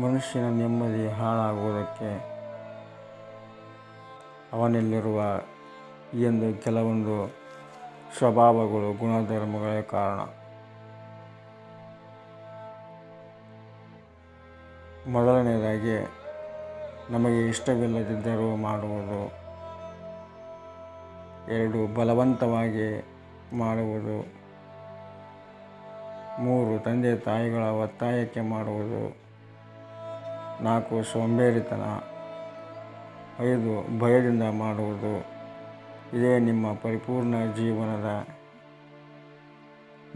ಮನುಷ್ಯನ ನೆಮ್ಮದಿ ಹಾಳಾಗುವುದಕ್ಕೆ ಅವನಲ್ಲಿರುವ ಕೆಲವೊಂದು ಸ್ವಭಾವಗಳು, ಗುಣಧರ್ಮಗಳೇ ಕಾರಣ. ಮೊದಲನೆಯದಾಗಿ, ನಮಗೆ ಇಷ್ಟವಿಲ್ಲದಿದ್ದರೂ ಮಾಡುವುದು. 2, ಬಲವಂತವಾಗಿ ಮಾಡುವುದು. 3, ತಂದೆ ತಾಯಿಗಳ ಒತ್ತಾಯಕ್ಕೆ ಮಾಡುವುದು. 4, ಸೋಂಬೇರಿತನ. 5, ಭಯದಿಂದ ಮಾಡುವುದು. ಇದೇ ನಿಮ್ಮ ಪರಿಪೂರ್ಣ ಜೀವನದ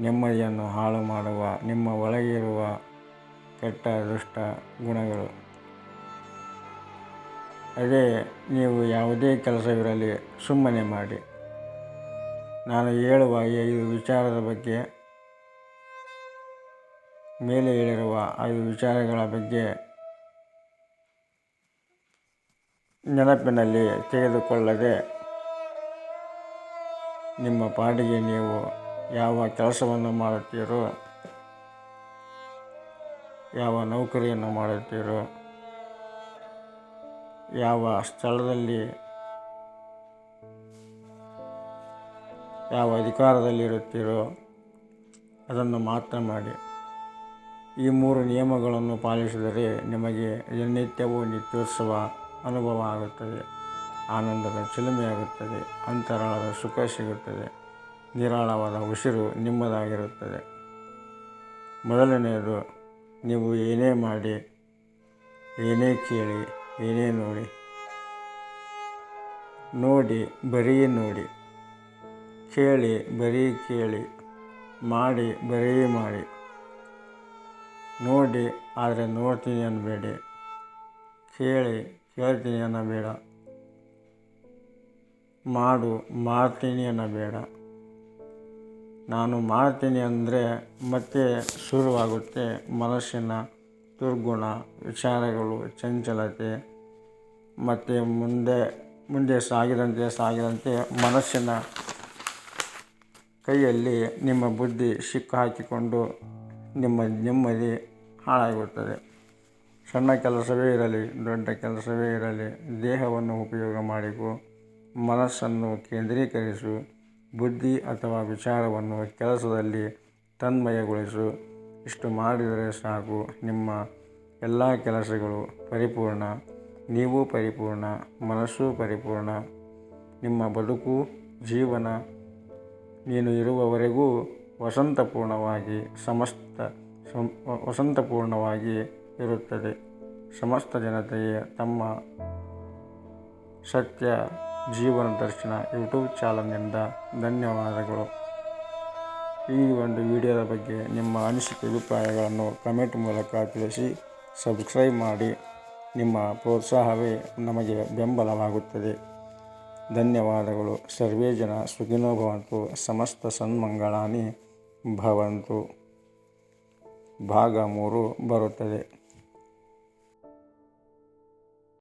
ನೆಮ್ಮದಿಯನ್ನು ಹಾಳು ಮಾಡುವ ನಿಮ್ಮ ಒಳಗೆ ಇರುವ ಕೆಟ್ಟ ದುಷ್ಟ ಗುಣಗಳು. ಅದೇ ನೀವು ಯಾವುದೇ ಕೆಲಸವಿರಲಿ ಸುಮ್ಮನೆ ಮಾಡಿ. ನಾನು ಹೇಳುವ 5 ವಿಚಾರದ ಬಗ್ಗೆ, ಮೇಲೆ ಹೇಳಿರುವ 5 ವಿಚಾರಗಳ ಬಗ್ಗೆ ನೆನಪಿನಲ್ಲಿ ತೆಗೆದುಕೊಳ್ಳದೆ ನಿಮ್ಮ ಪಾಡಿಗೆ ನೀವು ಯಾವ ಕೆಲಸವನ್ನು ಮಾಡುತ್ತೀರೋ, ಯಾವ ನೌಕರಿಯನ್ನು ಮಾಡುತ್ತೀರೋ, ಯಾವ ಸ್ಥಳದಲ್ಲಿ ಯಾವ ಅಧಿಕಾರದಲ್ಲಿರುತ್ತೀರೋ ಅದನ್ನು ಮಾತ್ರ ಮಾಡಿ. ಈ 3 ನಿಯಮಗಳನ್ನು ಪಾಲಿಸಿದರೆ ನಿಮಗೆ ದಿನನಿತ್ಯವೂ ನಿತ್ಯೋತ್ಸವ ಅನುಭವ ಆಗುತ್ತದೆ. ಆನಂದದ ಚಿಲುಮೆಯಾಗುತ್ತದೆ. ಅಂತರಾಳದ ಸುಖ ಸಿಗುತ್ತದೆ. ನಿರಾಳವಾದ ಉಸಿರು ನಿಮ್ಮದಾಗಿರುತ್ತದೆ. ಮೊದಲನೆಯದು, ನೀವು ಏನೇ ಮಾಡಿ, ಏನೇ ಕೇಳಿ, ಏನೇ ನೋಡಿ ಬರೀ ನೋಡಿ, ಕೇಳಿ ಬರೀ ಕೇಳಿ, ಮಾಡಿ ಬರೀ ಮಾಡಿ. ನೋಡಿ ಆದರೆ ನೋಡ್ತೀನಿ ಅನ್ನಬೇಡಿ. ಕೇಳ್ತೀನಿ ಅನ್ನಬೇಡ. ಮಾಡ್ತೀನಿ ಅನ್ನಬೇಡ. ನಾನು ಮಾಡ್ತೀನಿ ಅಂದರೆ ಮತ್ತೆ ಶುರುವಾಗುತ್ತೆ ಮನಸ್ಸಿನ ದುರ್ಗುಣ, ವಿಚಾರಗಳು, ಚಂಚಲತೆ. ಮತ್ತು ಮುಂದೆ ಸಾಗಿದಂತೆ ಮನಸ್ಸಿನ ಕೈಯಲ್ಲಿ ನಿಮ್ಮ ಬುದ್ಧಿ ಸಿಕ್ಕು ಹಾಕಿಕೊಂಡು ನಿಮ್ಮ ನೆಮ್ಮದಿ ಹಾಳಾಗುತ್ತದೆ. ಸಣ್ಣ ಕೆಲಸವೇ ಇರಲಿ, ದೊಡ್ಡ ಕೆಲಸವೇ ಇರಲಿ, ದೇಹವನ್ನು ಉಪಯೋಗ ಮಾಡಿಕೊ, ಮನಸ್ಸನ್ನು ಕೇಂದ್ರೀಕರಿಸು, ಬುದ್ಧಿ ಅಥವಾ ವಿಚಾರವನ್ನು ಕೆಲಸದಲ್ಲಿ ತನ್ಮಯಗೊಳಿಸು. ಇಷ್ಟು ಮಾಡಿದರೆ ಸಾಕು, ನಿಮ್ಮ ಎಲ್ಲ ಕೆಲಸಗಳು ಪರಿಪೂರ್ಣ, ನೀವು ಪರಿಪೂರ್ಣ, ಮನಸ್ಸು ಪರಿಪೂರ್ಣ. ನಿಮ್ಮ ಬದುಕು, ಜೀವನ ನೀನು ಇರುವವರೆಗೂ ವಸಂತಪೂರ್ಣವಾಗಿ ಇರುತ್ತದೆ. ಸಮಸ್ತ ಜನತೆಗೆ ತಮ್ಮ ಸತ್ಯ ಜೀವನ ದರ್ಶನ ಯೂಟ್ಯೂಬ್ ಚಾನಲ್ನಿಂದ ಧನ್ಯವಾದಗಳು. ಈ ಒಂದು ವಿಡಿಯೋದ ಬಗ್ಗೆ ನಿಮ್ಮ ಅನಿಸಿಕೆ ಅಭಿಪ್ರಾಯಗಳನ್ನು ಕಮೆಂಟ್ ಮೂಲಕ ತಿಳಿಸಿ. ಸಬ್ಸ್ಕ್ರೈಬ್ ಮಾಡಿ. ನಿಮ್ಮ ಪ್ರೋತ್ಸಾಹವೇ ನಮಗೆ ಬೆಂಬಲವಾಗುತ್ತದೆ. ಧನ್ಯವಾದಗಳು. ಸರ್ವೇ ಜನ ಸುಖಿನೋ ಭವಂತು. ಸಮಸ್ತ ಸನ್ಮಂಗಳಾನಿ ಭವಂತು. ಭಾಗ 3 ಬರುತ್ತದೆ.